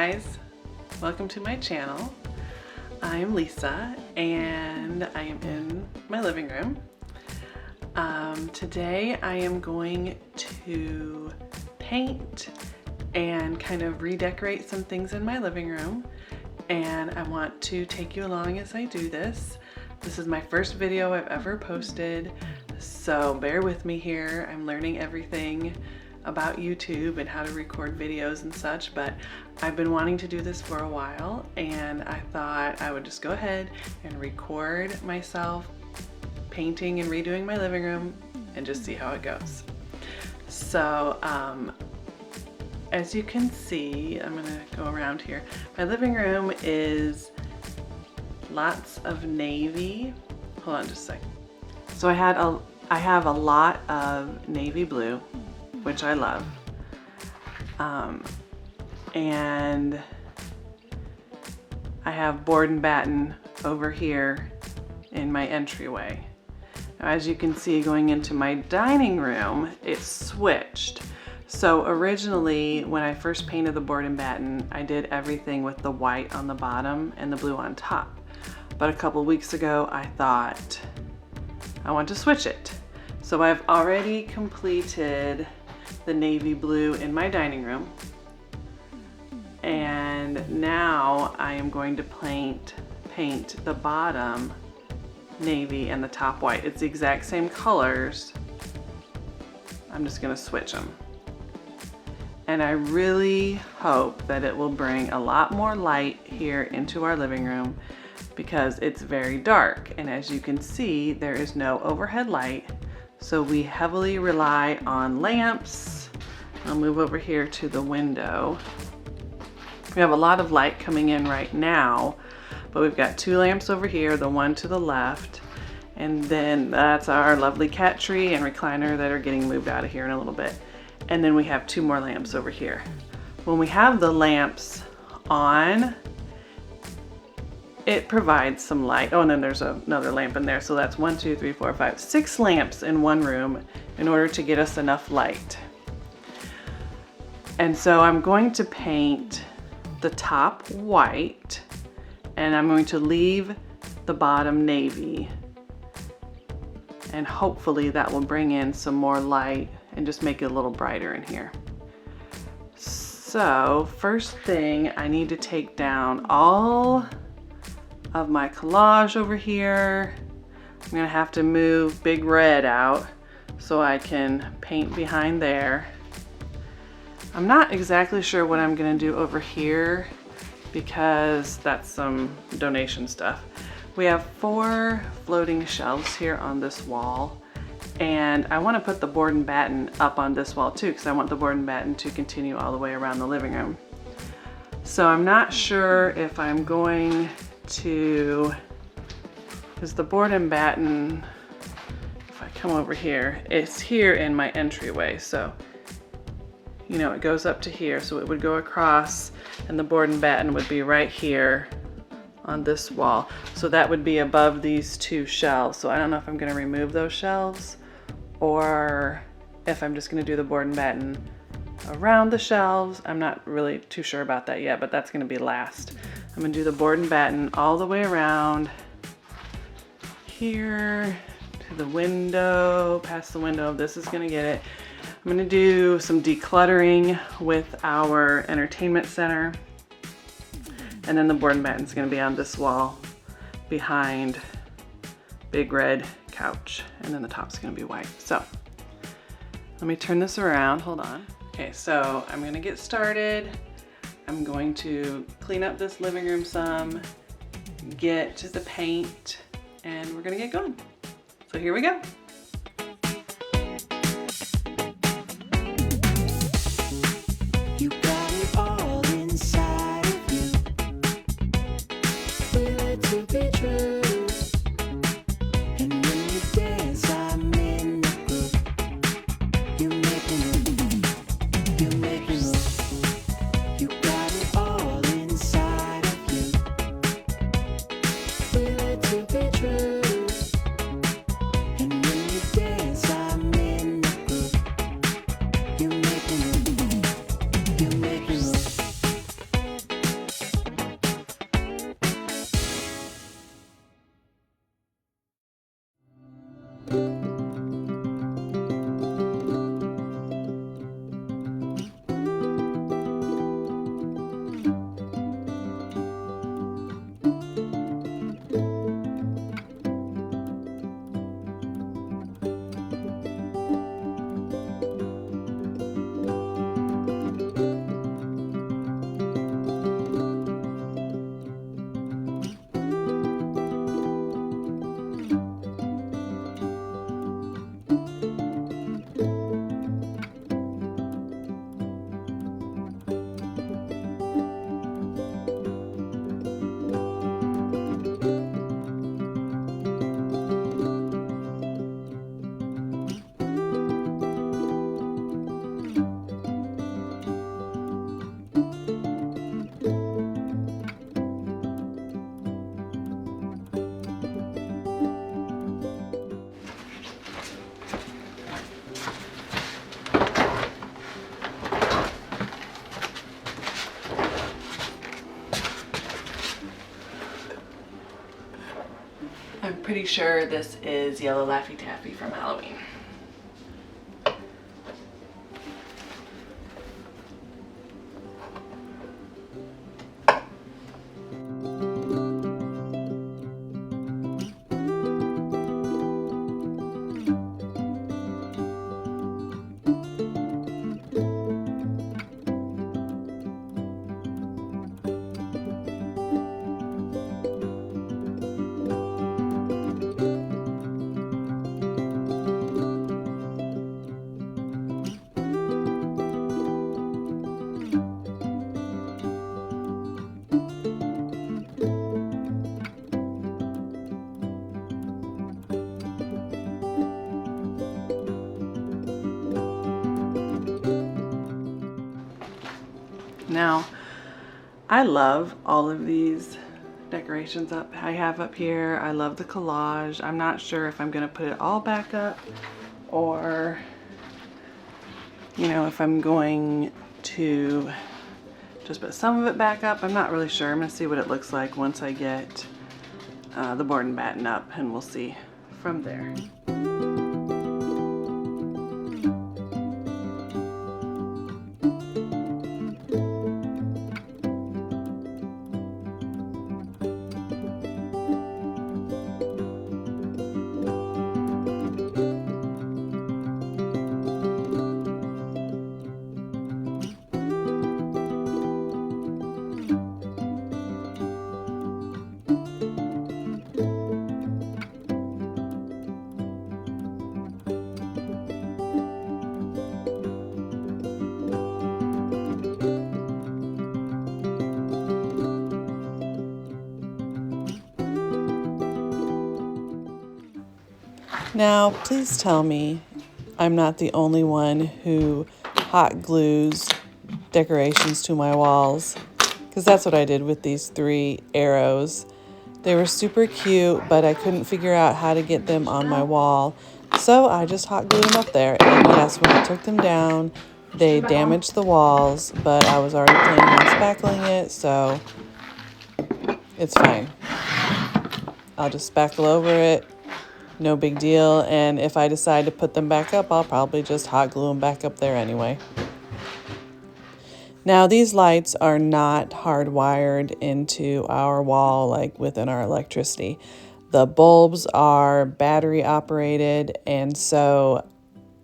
guys, welcome to my channel. I'm Lisa and I am in my living room. Today I am going to paint and kind of redecorate some things in my living room, and I want to take you along as I do this. This is my first video I've ever posted, so bear with me here. I'm learning everything about YouTube and how to record videos and such, but I've been wanting to do this for a while, and I thought I would just go ahead and record myself painting and redoing my living room and just see how it goes. So as you can see, I'm gonna go around here. My living room is lots of navy. Hold on just a second. So I have a lot of navy blue, which I love. And I have board and batten over here in my entryway. Now, as you can see, going into my dining room, it's switched. So originally, when I first painted the board and batten, I did everything with the white on the bottom and the blue on top. But a couple weeks ago, I thought I want to switch it. So I've already completed the navy blue in my dining room, and now I am going to paint the bottom navy and the top white. It's the exact same colors. I'm just gonna switch them, and I really hope that it will bring a lot more light here into our living room because it's very dark, and as you can see, there is no overhead light. So we heavily rely on lamps. I'll move over here to the window. We have a lot of light coming in right now, but we've got two lamps over here, the one to the left, and then that's our lovely cat tree and recliner that are getting moved out of here in a little bit. And then we have two more lamps over here. When we have the lamps on, it provides some light. Oh, and then there's another lamp in there. So that's 1, 2, 3, 4, 5, 6 lamps in one room in order to get us enough light. And so I'm going to paint the top white, and I'm going to leave the bottom navy. And hopefully that will bring in some more light and just make it a little brighter in here. So first thing, I need to take down all of my collage over here. I'm gonna have to move Big Red out so I can paint behind there. I'm not exactly sure what I'm gonna do over here because that's some donation stuff. We have 4 floating shelves here on this wall, and I want to put the board and batten up on this wall too because I want the board and batten to continue all the way around the living room. So I'm not sure if I'm going to, because the board and batten, if I come over here, it's here in my entryway. So, you know, it goes up to here. So it would go across and the board and batten would be right here on this wall. So that would be above these 2 shelves. So I don't know if I'm gonna remove those shelves or if I'm just gonna do the board and batten around the shelves. I'm not really too sure about that yet, but that's gonna be last. I'm gonna do the board and batten all the way around here to the window, past the window. This is gonna get it. I'm gonna do some decluttering with our entertainment center. And then the board and batten is gonna be on this wall behind Big Red couch. And then the top's gonna be white. So let me turn this around, hold on. Okay, so I'm gonna get started. I'm going to clean up this living room some, get to the paint, and we're gonna get going. So here we go. You got it all inside of you. Feel it to be true. And when you dance, I'm in the groove. You make me move. You make me move. You got it all inside of you. Feel it to be true. And when you dance, I'm in the groove. You make me move. You make me move. I'm pretty sure this is Yellow Laffy Taffy from Halloween. Now, I love all of these decorations I have up here. I love the collage. I'm not sure if I'm gonna put it all back up or, you know, if I'm going to just put some of it back up. I'm not really sure. I'm gonna see what it looks like once I get the board and batten up, and we'll see from there. Now, please tell me I'm not the only one who hot glues decorations to my walls, because that's what I did with these 3 arrows. They were super cute, but I couldn't figure out how to get them on my wall, so I just hot glued them up there. And yes, when I took them down, they damaged the walls, but I was already planning on spackling it, so it's fine. I'll just spackle over it. No big deal, and if I decide to put them back up, I'll probably just hot glue them back up there anyway. Now, these lights are not hardwired into our wall like within our electricity. The bulbs are battery operated, and so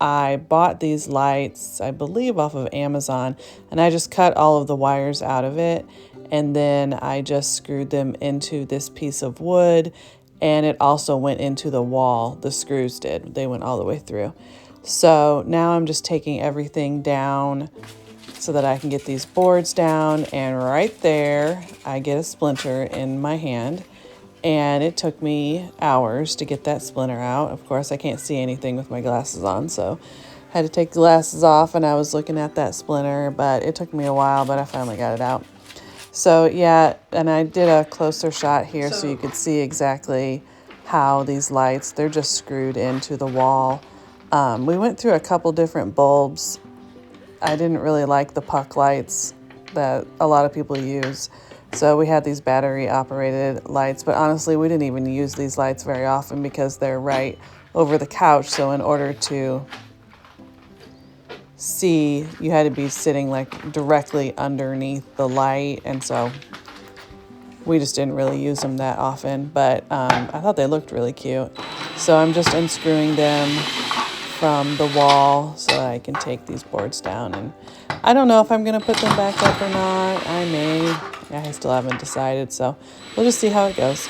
I bought these lights, I believe, off of Amazon, and I just cut all of the wires out of it, and then I just screwed them into this piece of wood. And it also went into the wall. The screws did. They went all the way through. So now I'm just taking everything down so that I can get these boards down. And right there, I get a splinter in my hand. And it took me hours to get that splinter out. Of course, I can't see anything with my glasses on, so I had to take the glasses off, and I was looking at that splinter. But it took me a while, but I finally got it out. So yeah, and I did a closer shot here so you could see exactly how these lights, they're just screwed into the wall. We went through a couple different bulbs. I didn't really like the puck lights that a lot of people use. So we had these battery operated lights, but honestly, we didn't even use these lights very often because they're right over the couch, so in order to see, you had to be sitting like directly underneath the light, and so we just didn't really use them that often, but I thought they looked really cute. So I'm just unscrewing them from the wall so that I can take these boards down, and I don't know if I'm gonna put them back up or not. I may. I still haven't decided, so we'll just see how it goes.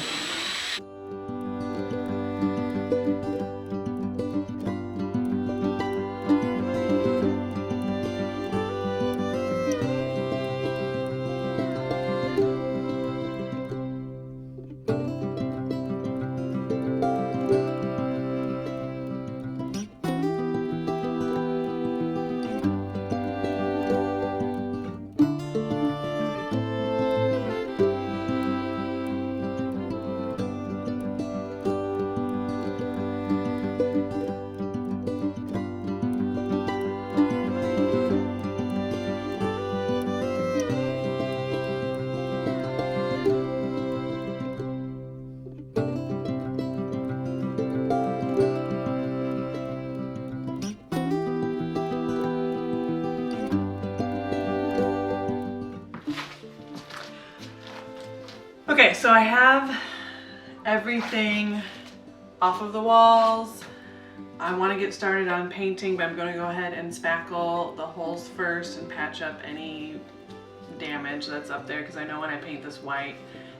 Okay, so I have everything off of the walls. I want to get started on painting, but I'm going to go ahead and spackle the holes first and patch up any damage that's up there, because I know when I paint this white,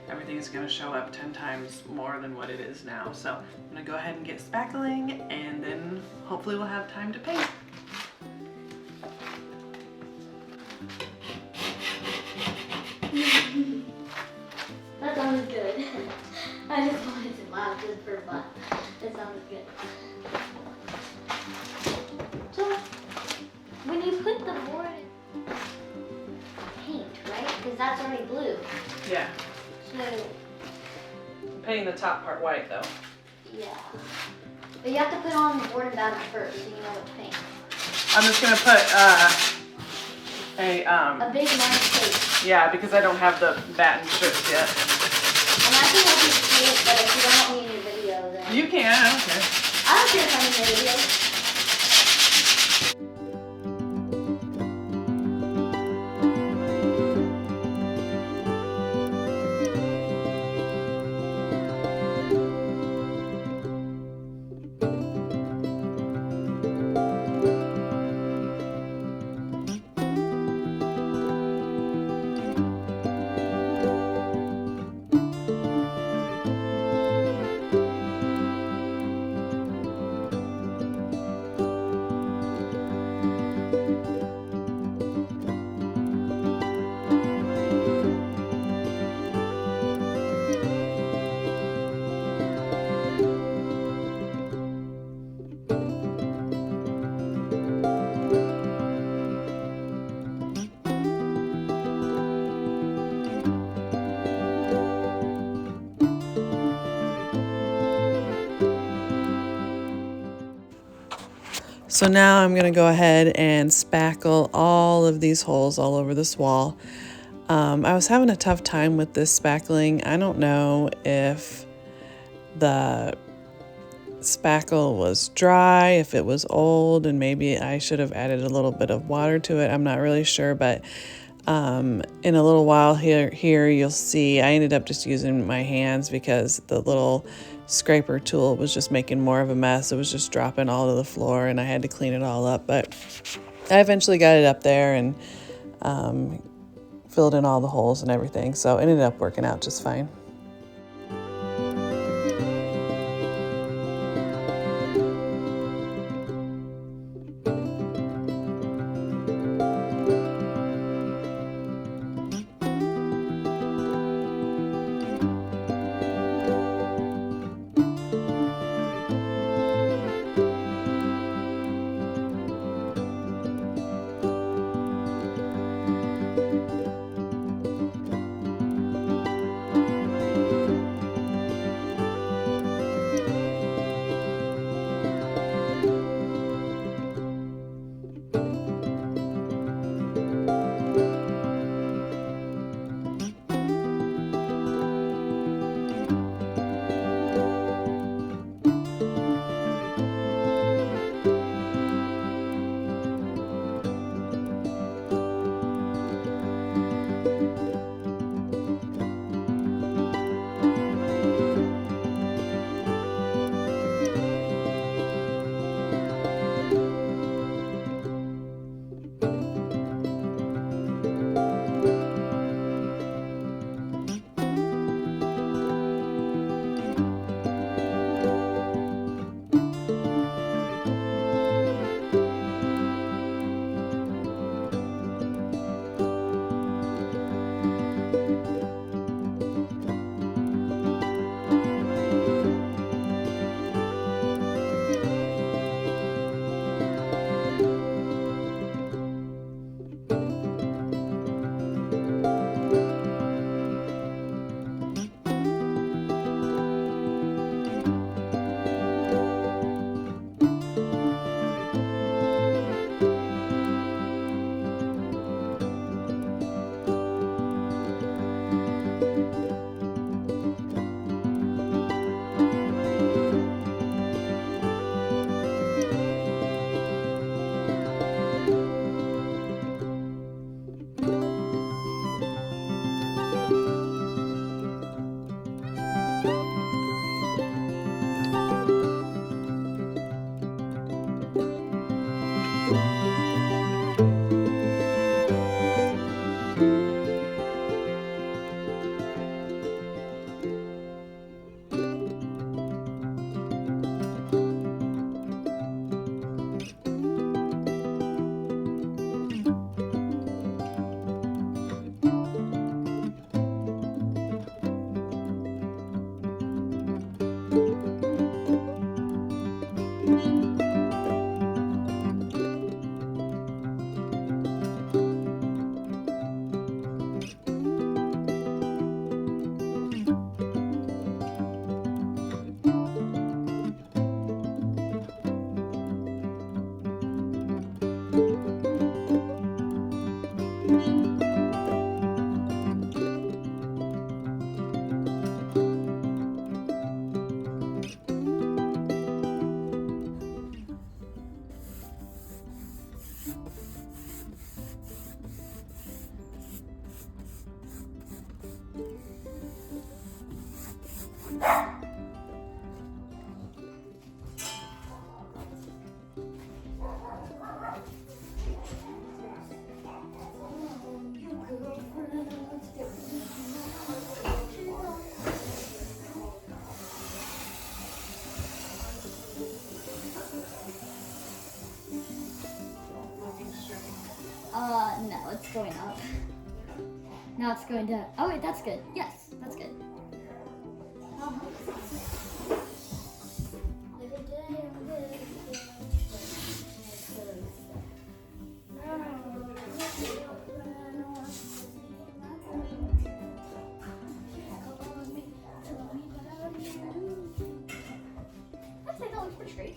everything's going to show up 10 times more than what it is now. So I'm going to go ahead and get spackling, and then hopefully we'll have time to paint. That sounded good. I just wanted to laugh just for fun. It sounded good. So, when you put the board in paint, right? Because that's already blue. Yeah, So, I'm painting the top part white though. yeah. But you have to put on the board and batten first so you know what to paint. I'm just going to put A big nice face. yeah, because I don't have the batten strips yet. And I can help you paint, but if you don't want me in your video, then... You can, I don't care. I don't care if I'm in your video. So now I'm gonna go ahead and spackle all of these holes all over this wall. I was having a tough time with this spackling. I don't know if the spackle was dry, if it was old, and maybe I should have added a little bit of water to it. I'm not really sure, but in a little while here you'll see I ended up just using my hands because the little scraper tool was just making more of a mess. It was just dropping all to the floor and I had to clean it all up, but I eventually got it up there and filled in all the holes and everything, so it ended up working out just fine. No, it's going up. Now it's going down. Oh wait, that's good. Yes, that's good. I think that looks pretty straight.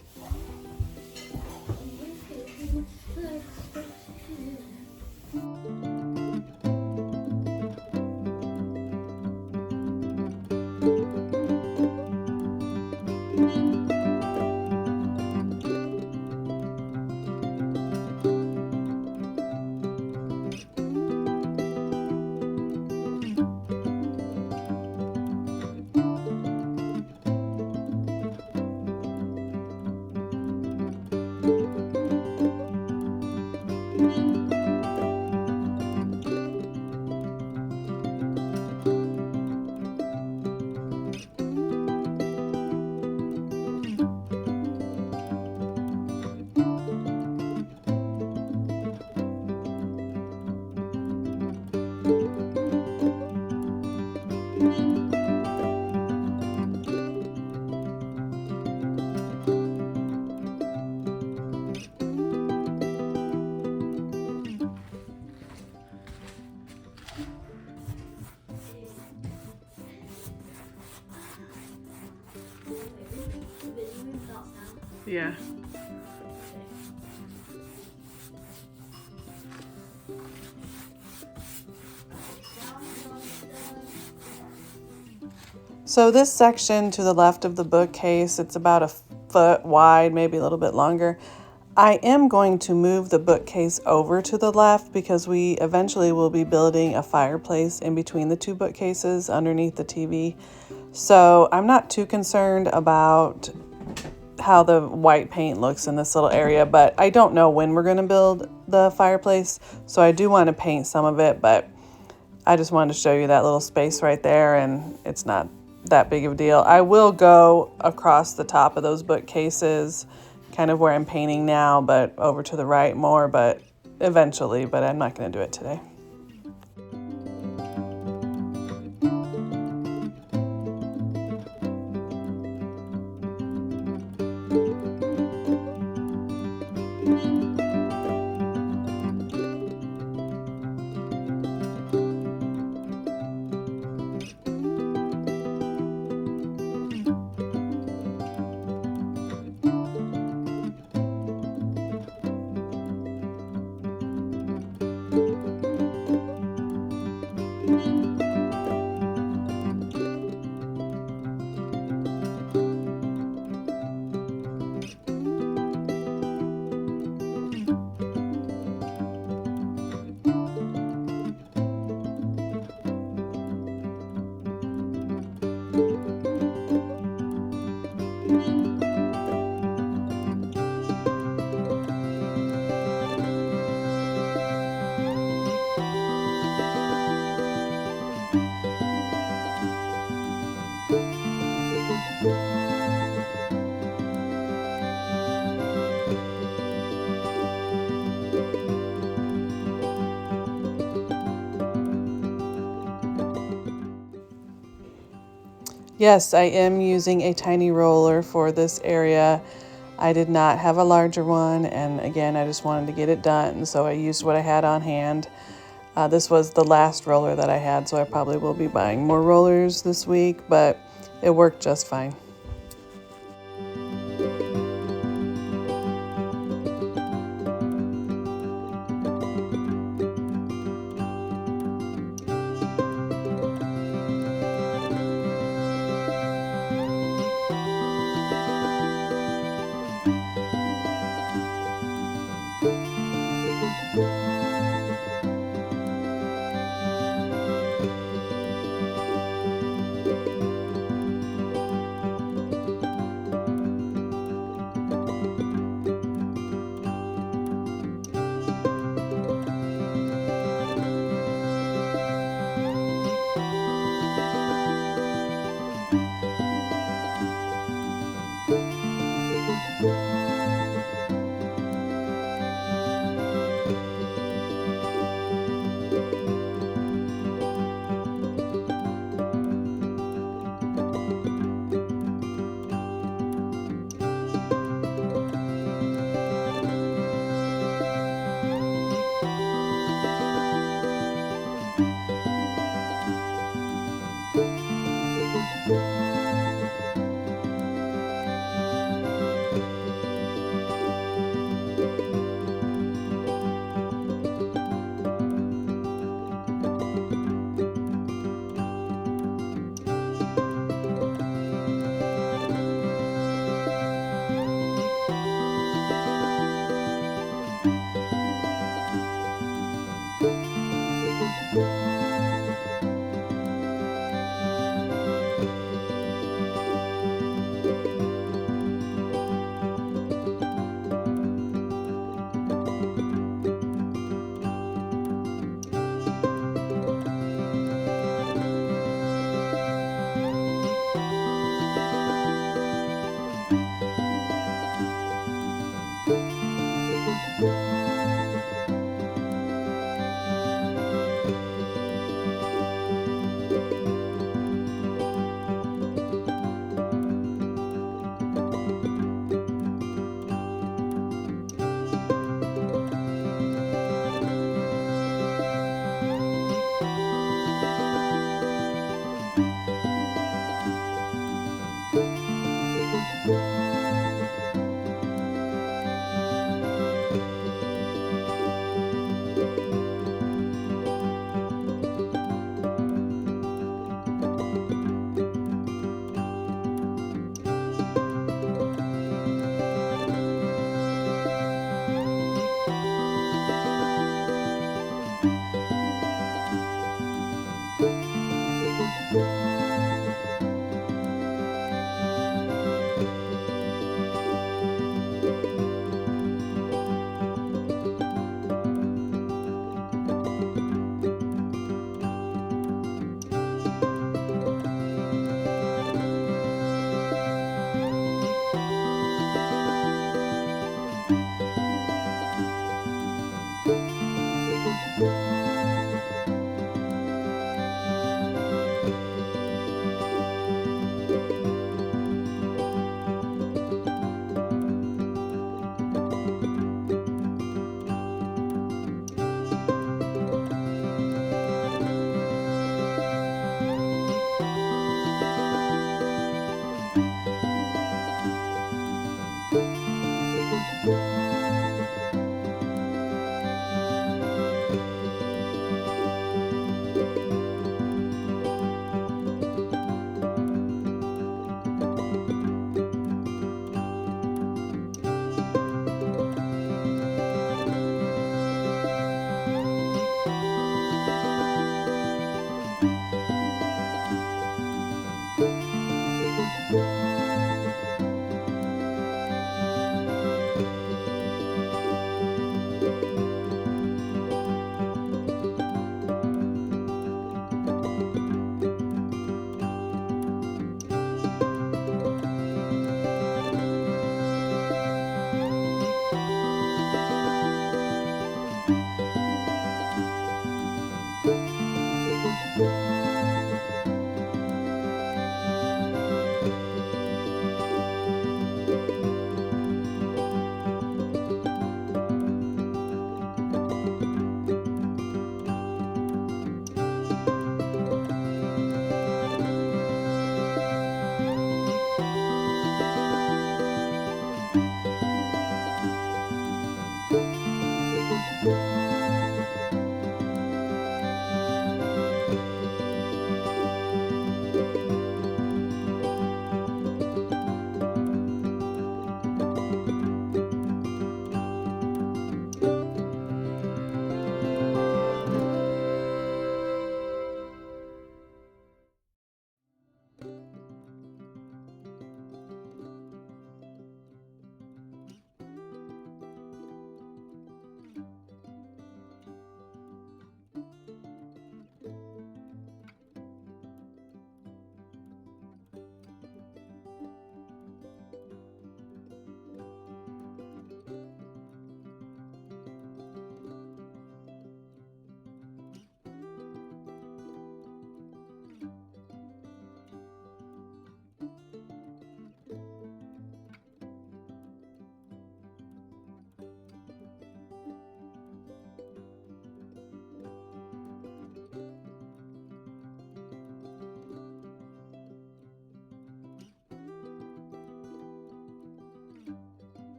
Yeah. So this section to the left of the bookcase, it's about a foot wide, maybe a little bit longer. I am going to move the bookcase over to the left because we eventually will be building a fireplace in between the two bookcases underneath the TV. So I'm not too concerned about how the white paint looks in this little area, but I don't know when we're going to build the fireplace, so I do want to paint some of it, but I just wanted to show you that little space right there, and it's not that big of a deal. I will go across the top of those bookcases, kind of where I'm painting now, but over to the right more, but eventually, but I'm not going to do it today. Yes, I am using a tiny roller for this area. I did not have a larger one, and again, I just wanted to get it done, so I used what I had on hand. This was the last roller that I had, so I probably will be buying more rollers this week, but it worked just fine.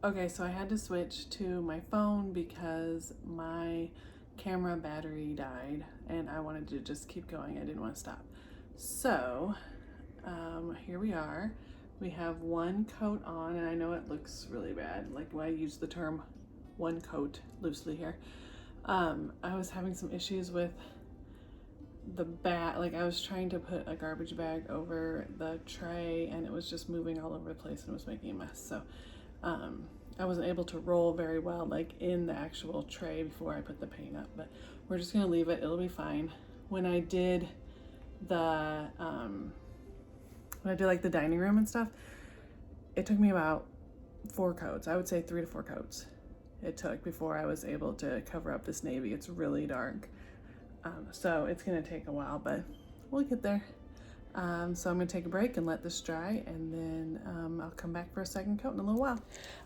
Okay, so I had to switch to my phone because my camera battery died and I wanted to just keep going. I didn't want to stop. So here we are. We have one coat on, and I know it looks really bad, like when I use the term one coat loosely here. I was having some issues with the like I was trying to put a garbage bag over the tray and it was just moving all over the place and it was making a mess. So I wasn't able to roll very well like in the actual tray before I put the paint up, but we're just gonna leave it, it'll be fine. When I did the like the dining room and stuff, it took me about 4 coats. I would say 3 to 4 coats it took before I was able to cover up this navy. It's really dark. So it's gonna take a while, but we'll get there. So I'm gonna take a break and let this dry, and then I'll come back for a second coat in a little while.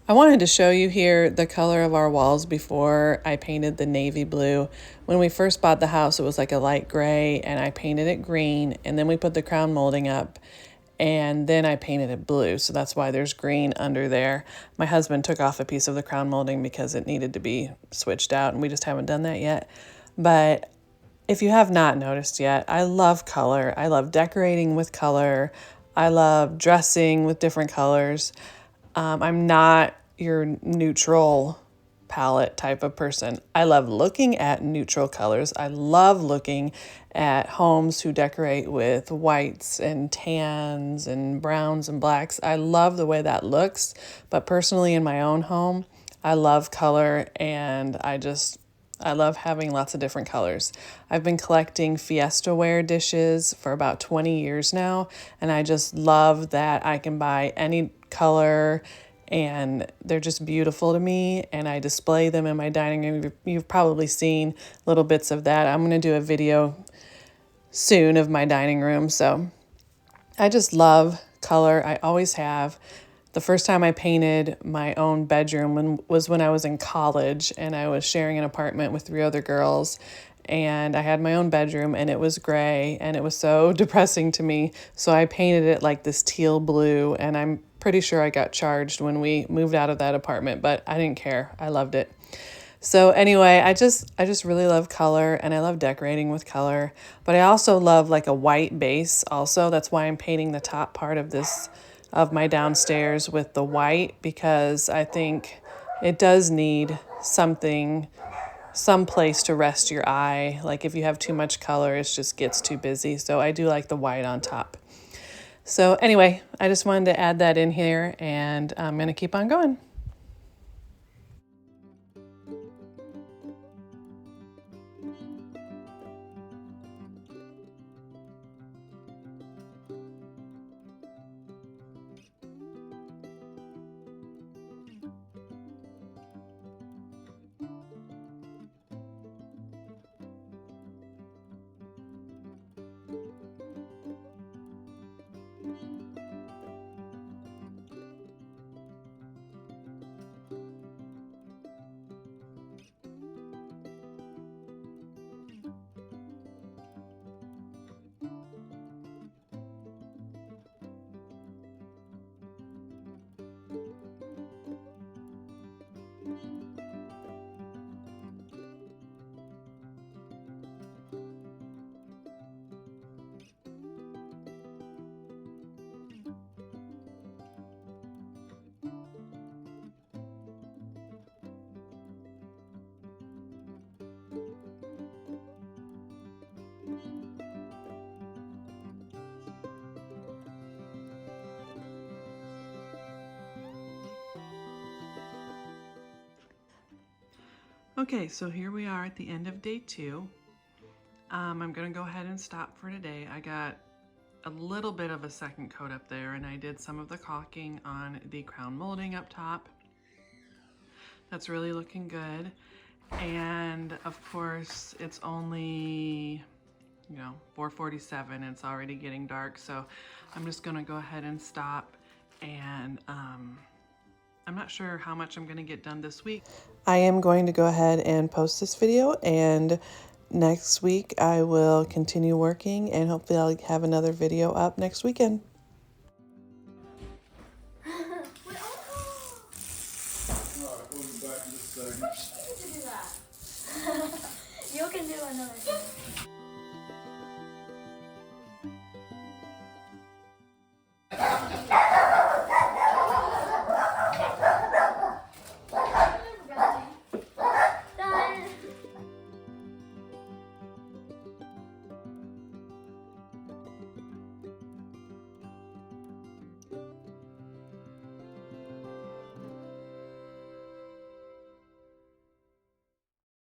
I wanted to show you here the color of our walls before I painted the navy blue. When we first bought the house, it was like a light gray, and I painted it green, and then we put the crown molding up, and then I painted it blue, so that's why there's green under there. My husband took off a piece of the crown molding because it needed to be switched out, and we just haven't done that yet. But if you have not noticed yet, I love color. I love decorating with color. I love dressing with different colors. I'm not your neutral palette type of person. I love looking at neutral colors. I love looking at homes who decorate with whites and tans and browns and blacks. I love the way that looks, but personally in my own home, I love color, and I love having lots of different colors. I've been collecting Fiesta ware dishes for about 20 years now, and I just love that I can buy any color and they're just beautiful to me, and I display them in my dining room. You've probably seen little bits of that. I'm going to do a video soon of my dining room. So I just love color. I always have. The first time I painted my own bedroom was when I was in college, and I was sharing an apartment with 3 other girls, and I had my own bedroom, and it was gray, and it was so depressing to me. So I painted it like this teal blue, and I'm pretty sure I got charged when we moved out of that apartment, but I didn't care. I loved it. So anyway, I just really love color, and I love decorating with color, but I also love like a white base also. That's why I'm painting the top part of my downstairs with the white, because I think it does need some place to rest your eye. Like if you have too much color, it just gets too busy. So I do like the white on top. So anyway, I just wanted to add that in here, and I'm going to keep on going. Okay, so here we are at the end of day 2. I'm gonna go ahead and stop for today. I got a little bit of a second coat up there, and I did some of the caulking on the crown molding up top. That's really looking good. And of course, it's only, 4:47. It's already getting dark, so I'm just gonna go ahead and stop, and I'm not sure how much I'm gonna get done this week. I am going to go ahead and post this video, and next week I will continue working, and hopefully I'll have another video up next weekend. Alright, we'll be back in just a second. You can do another thing.